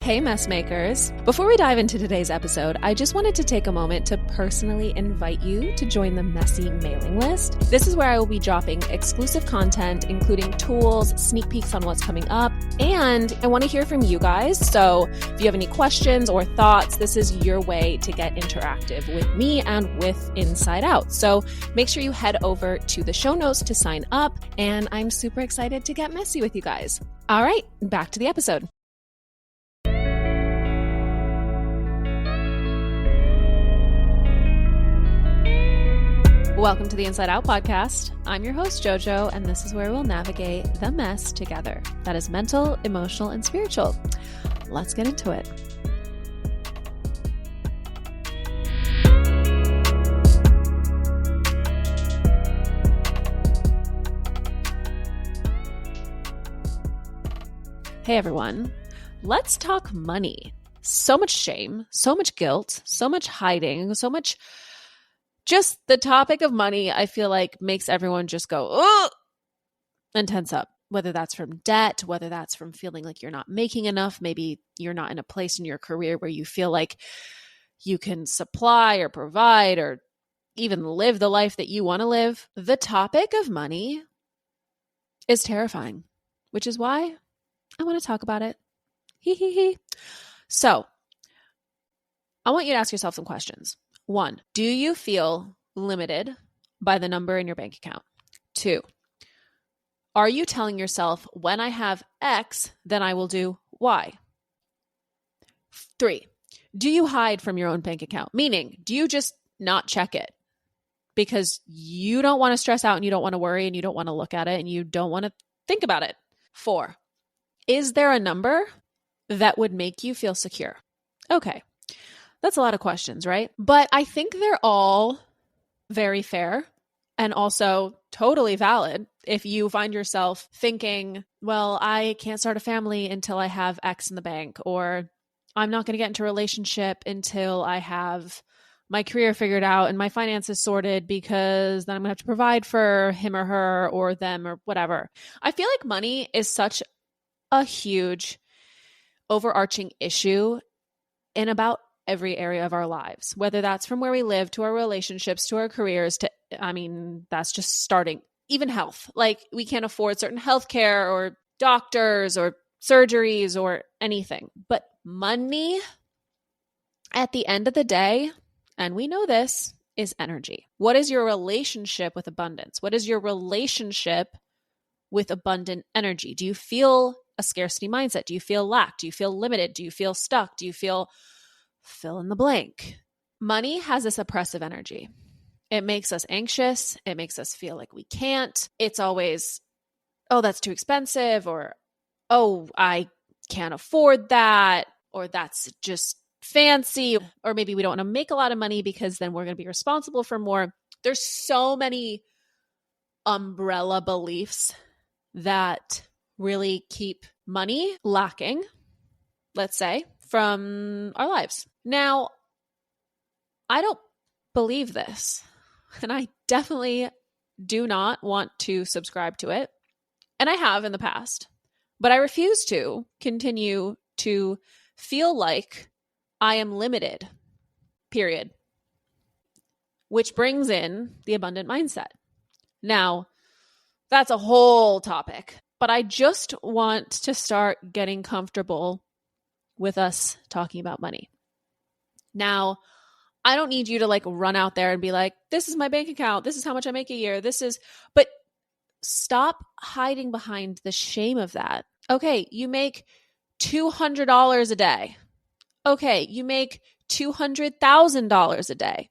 Hey, mess makers. Before we dive into today's episode, I just wanted to take a moment to personally invite you to join the MESy mailing list. This is where I will be dropping exclusive content, including tools, sneak peeks on what's coming up, and I want to hear from you guys. So if you have any questions or thoughts, this is your way to get interactive with me and with Inside Out. So make sure you head over to the show notes to sign up, and I'm super excited to get messy with you guys. All right, back to the episode. Welcome to the Inside Out podcast. I'm your host, Jojo, and this is where we'll navigate the mess together. That is mental, emotional, and spiritual. Let's get into it. Hey, everyone. Let's talk money. So much shame, so much guilt, so much hiding, so much... Just the topic of money, I feel like makes everyone just go, oh, and tense up, whether that's from debt, whether that's from feeling like you're not making enough. Maybe you're not in a place in your career where you feel like you can supply or provide or even live the life that you want to live. The topic of money is terrifying, which is why I want to talk about it. So I want you to ask yourself some questions. 1, do you feel limited by the number in your bank account? 2, are you telling yourself, when I have X, then I will do Y? 3, do you hide from your own bank account? Meaning, do you just not check it because you don't want to stress out and you don't want to worry and you don't want to look at it and you don't want to think about it? 4, is there a number that would make you feel secure? Okay. That's a lot of questions, right? But I think they're all very fair and also totally valid if you find yourself thinking, well, I can't start a family until I have X in the bank, or I'm not going to get into a relationship until I have my career figured out and my finances sorted because then I'm going to have to provide for him or her or them or whatever. I feel like money is such a huge overarching issue in about every area of our lives, whether that's from where we live to our relationships, to our careers, to, that's just starting, even health. Like we can't afford certain healthcare or doctors or surgeries or anything, but money at the end of the day, and we know this, is energy. What is your relationship with abundance? What is your relationship with abundant energy? Do you feel a scarcity mindset? Do you feel lack? Do you feel limited? Do you feel stuck? Do you feel fill in the blank? Money has this oppressive energy. It makes us anxious. It makes us feel like we can't. It's always, oh, that's too expensive, or, oh, I can't afford that, or that's just fancy, or maybe we don't want to make a lot of money because then we're going to be responsible for more. There's so many umbrella beliefs that really keep money lacking, let's say, from our lives. Now, I don't believe this, and I definitely do not want to subscribe to it, and I have in the past, but I refuse to continue to feel like I am limited, period, which brings in the abundant mindset. Now, that's a whole topic, but I just want to start getting comfortable with us talking about money. Now, I don't need you to like run out there and be like, this is my bank account. This is how much I make a year. But stop hiding behind the shame of that. Okay, you make $200 a day. Okay, you make $200,000 a day.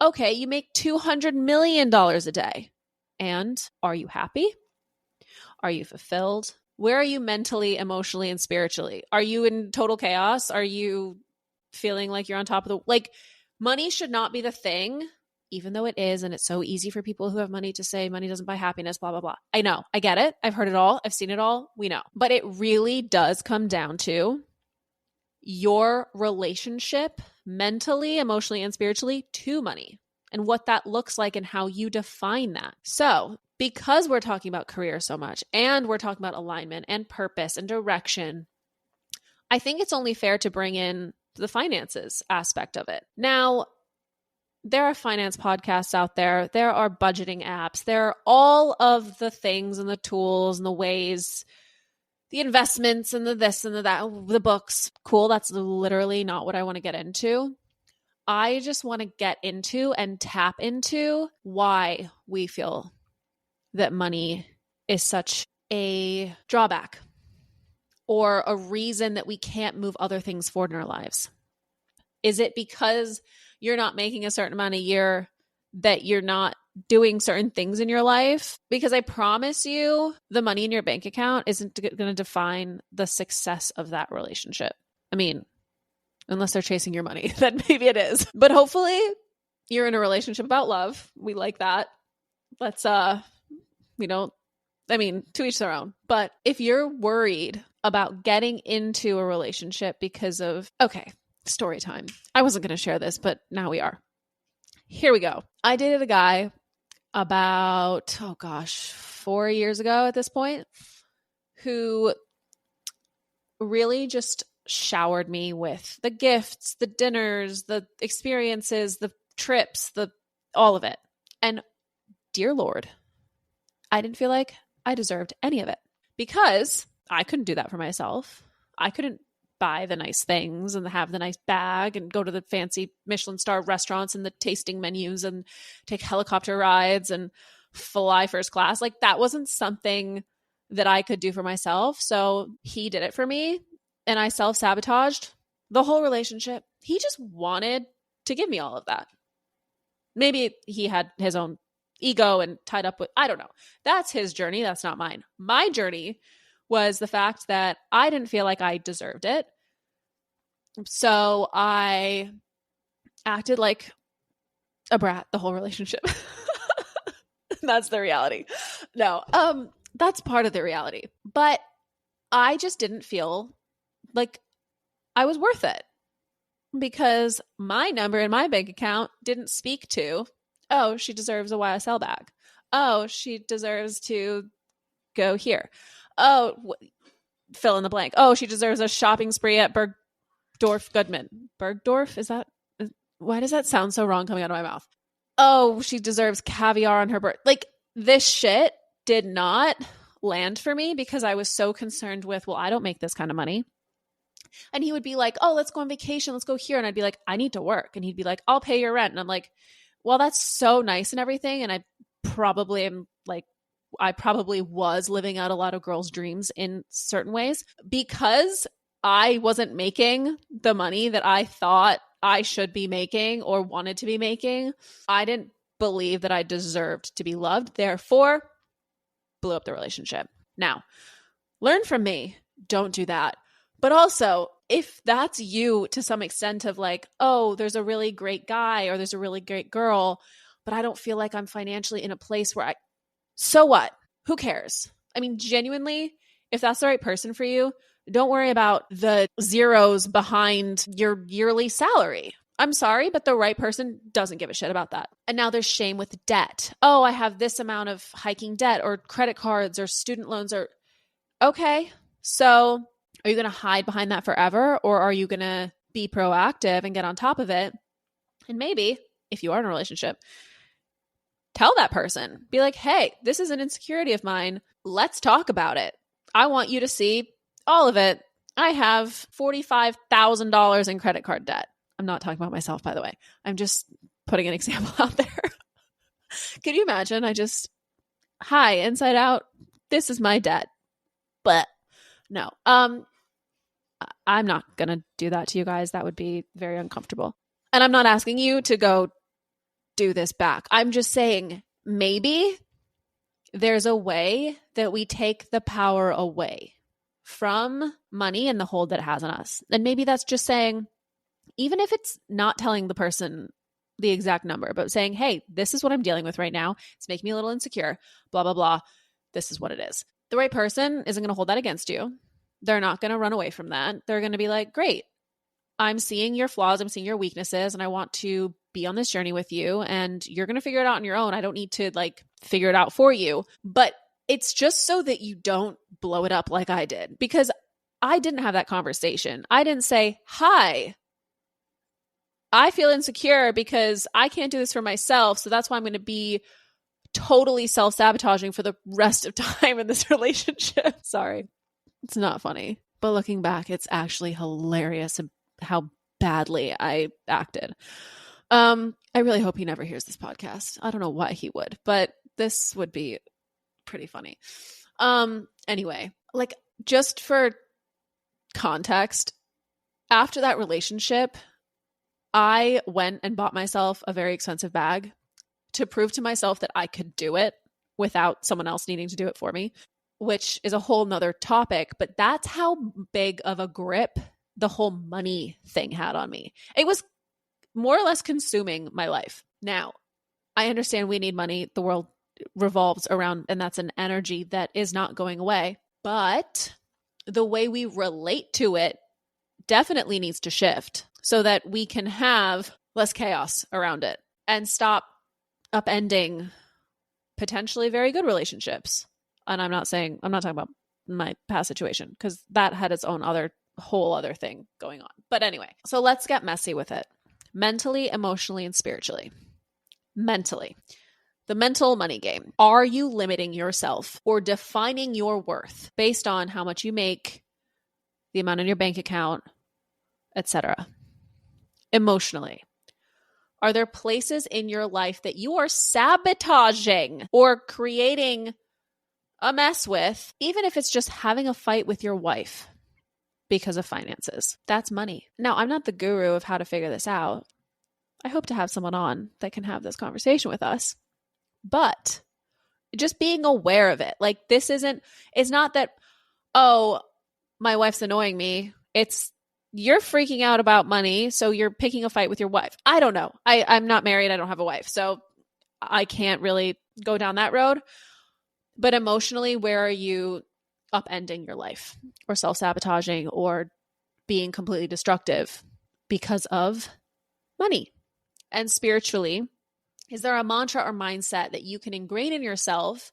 Okay, you make $200 million a day. And are you happy? Are you fulfilled? Where are you mentally, emotionally, and spiritually? Are you in total chaos? Are you feeling like you're on top of the... Like, money should not be the thing, even though it is, and it's so easy for people who have money to say money doesn't buy happiness, blah, blah, blah. I know. I get it. I've heard it all. I've seen it all. We know. But it really does come down to your relationship mentally, emotionally, and spiritually to money and what that looks like and how you define that. So because we're talking about career so much and we're talking about alignment and purpose and direction, I think it's only fair to bring in the finances aspect of it. Now, there are finance podcasts out there. There are budgeting apps. There are all of the things and the tools and the ways, the investments and the this and the that, the books. Cool. That's literally not what I want to get into. I just want to get into and tap into why we feel that money is such a drawback or a reason that we can't move other things forward in our lives. Is it because you're not making a certain amount a year that you're not doing certain things in your life? Because I promise you, the money in your bank account isn't going to define the success of that relationship. I mean, unless they're chasing your money, then maybe it is. But hopefully you're in a relationship about love. We like that. Let's, we don't, I mean, to each their own. But if you're worried about getting into a relationship because of, okay, story time. I wasn't going to share this, but now we are. Here we go. I dated a guy about, 4 years ago at this point, who really just showered me with the gifts, the dinners, the experiences, the trips, all of it. And dear Lord, I didn't feel like I deserved any of it because I couldn't do that for myself. I couldn't buy the nice things and have the nice bag and go to the fancy Michelin star restaurants and the tasting menus and take helicopter rides and fly first class. Like, that wasn't something that I could do for myself. So he did it for me and I self-sabotaged the whole relationship. He just wanted to give me all of that. Maybe he had his own ego and tied up with, I don't know. That's his journey. That's not mine. My journey was the fact that I didn't feel like I deserved it. So I acted like a brat the whole relationship. That's the reality. No, that's part of the reality. But I just didn't feel like I was worth it because my number in my bank account didn't speak to, oh, she deserves a YSL bag. Oh, she deserves to go here. Oh, fill in the blank. Oh, she deserves a shopping spree at Bergdorf Goodman. Bergdorf? Why does that sound so wrong coming out of my mouth? Oh, she deserves caviar on her birth. Like, this shit did not land for me because I was so concerned with, well, I don't make this kind of money. And he would be like, oh, let's go on vacation. Let's go here. And I'd be like, I need to work. And he'd be like, I'll pay your rent. And I'm like, well, that's so nice and everything. And I probably was living out a lot of girls' dreams in certain ways because I wasn't making the money that I thought I should be making or wanted to be making. I didn't believe that I deserved to be loved. Therefore, blew up the relationship. Now, learn from me. Don't do that. But also, if that's you to some extent of like, oh, there's a really great guy or there's a really great girl, but I don't feel like I'm financially in a place where so what? Who cares? I mean, genuinely, if that's the right person for you, don't worry about the zeros behind your yearly salary. I'm sorry, but the right person doesn't give a shit about that. And now there's shame with debt. Oh, I have this amount of hiking debt or credit cards or student loans or, okay, so are you going to hide behind that forever? Or are you going to be proactive and get on top of it? And maybe if you are in a relationship, tell that person, be like, hey, this is an insecurity of mine. Let's talk about it. I want you to see all of it. I have $45,000 in credit card debt. I'm not talking about myself, by the way. I'm just putting an example out there. Can you imagine? Hi, inside out, this is my debt. But no, I'm not going to do that to you guys. That would be very uncomfortable. And I'm not asking you to go do this back. I'm just saying maybe there's a way that we take the power away from money and the hold that it has on us. And maybe that's just saying, even if it's not telling the person the exact number, but saying, hey, this is what I'm dealing with right now. It's making me a little insecure, blah, blah, blah. This is what it is. The right person isn't going to hold that against you. They're not going to run away from that. They're going to be like, great, I'm seeing your flaws. I'm seeing your weaknesses, and I want to be on this journey with you, and you're going to figure it out on your own. I don't need to figure it out for you, but it's just so that you don't blow it up like I did, because I didn't have that conversation. I didn't say, hi, I feel insecure because I can't do this for myself. So that's why I'm going to be totally self-sabotaging for the rest of time in this relationship. Sorry. It's not funny. But looking back, it's actually hilarious how badly I acted. I really hope he never hears this podcast. I don't know why he would, but this would be pretty funny. Anyway, like just for context, after that relationship, I went and bought myself a very expensive bag to prove to myself that I could do it without someone else needing to do it for me, which is a whole nother topic. But that's how big of a grip the whole money thing had on me. It was more or less consuming my life. Now, I understand we need money. The world revolves around, and that's an energy that is not going away. But the way we relate to it definitely needs to shift so that we can have less chaos around it and stop upending potentially very good relationships. And I'm not talking about my past situation because that had its own whole other thing going on. But anyway, so let's get messy with it. Mentally, emotionally, and spiritually. Mentally. The mental money game. Are you limiting yourself or defining your worth based on how much you make, the amount in your bank account, etc.? Emotionally. Are there places in your life that you are sabotaging or creating a mess with, even if it's just having a fight with your wife because of finances? That's money. Now, I'm not the guru of how to figure this out. I hope to have someone on that can have this conversation with us. But just being aware of it. Like it's not that, oh, my wife's annoying me. It's you're freaking out about money, so you're picking a fight with your wife. I don't know. I'm not married. I don't have a wife. So I can't really go down that road. But emotionally, where are you upending your life or self-sabotaging or being completely destructive because of money? And spiritually, is there a mantra or mindset that you can ingrain in yourself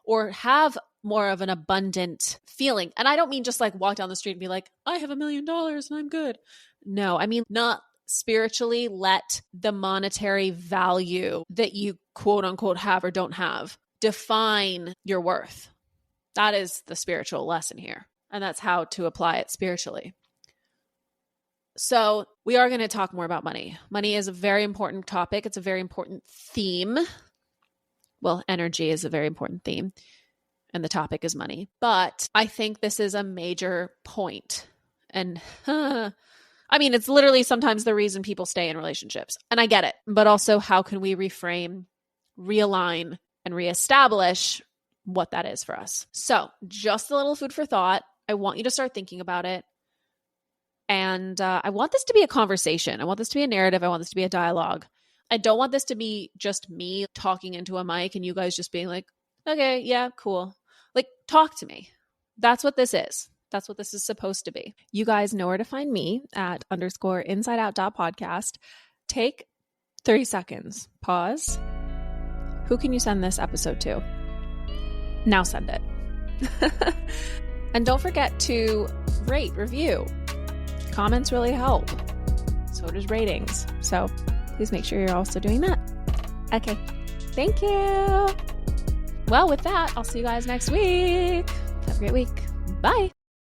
or have more of an abundant feeling? And I don't mean just like walk down the street and be like, I have $1 million and I'm good. No, I mean not spiritually let the monetary value that you quote unquote have or don't have define your worth. That is the spiritual lesson here. And that's how to apply it spiritually. So we are going to talk more about money. Money is a very important topic. It's a very important theme. Well, energy is a very important theme, and the topic is money. But I think this is a major point. And I mean, it's literally sometimes the reason people stay in relationships. And I get it. But also, how can we reframe, realign, and reestablish what that is for us? So just a little food for thought. I want you to start thinking about it. And I want this to be a conversation. I want this to be a narrative. I want this to be a dialogue. I don't want this to be just me talking into a mic and you guys just being like, okay, yeah, cool. Like, talk to me. That's what this is. That's what this is supposed to be. You guys know where to find me at _insideout.podcast. Take 30 seconds. Pause. Who can you send this episode to? Now send it. And don't forget to rate, review. Comments really help. So does ratings. So please make sure you're also doing that. Okay. Thank you. Well, with that, I'll see you guys next week. Have a great week. Bye.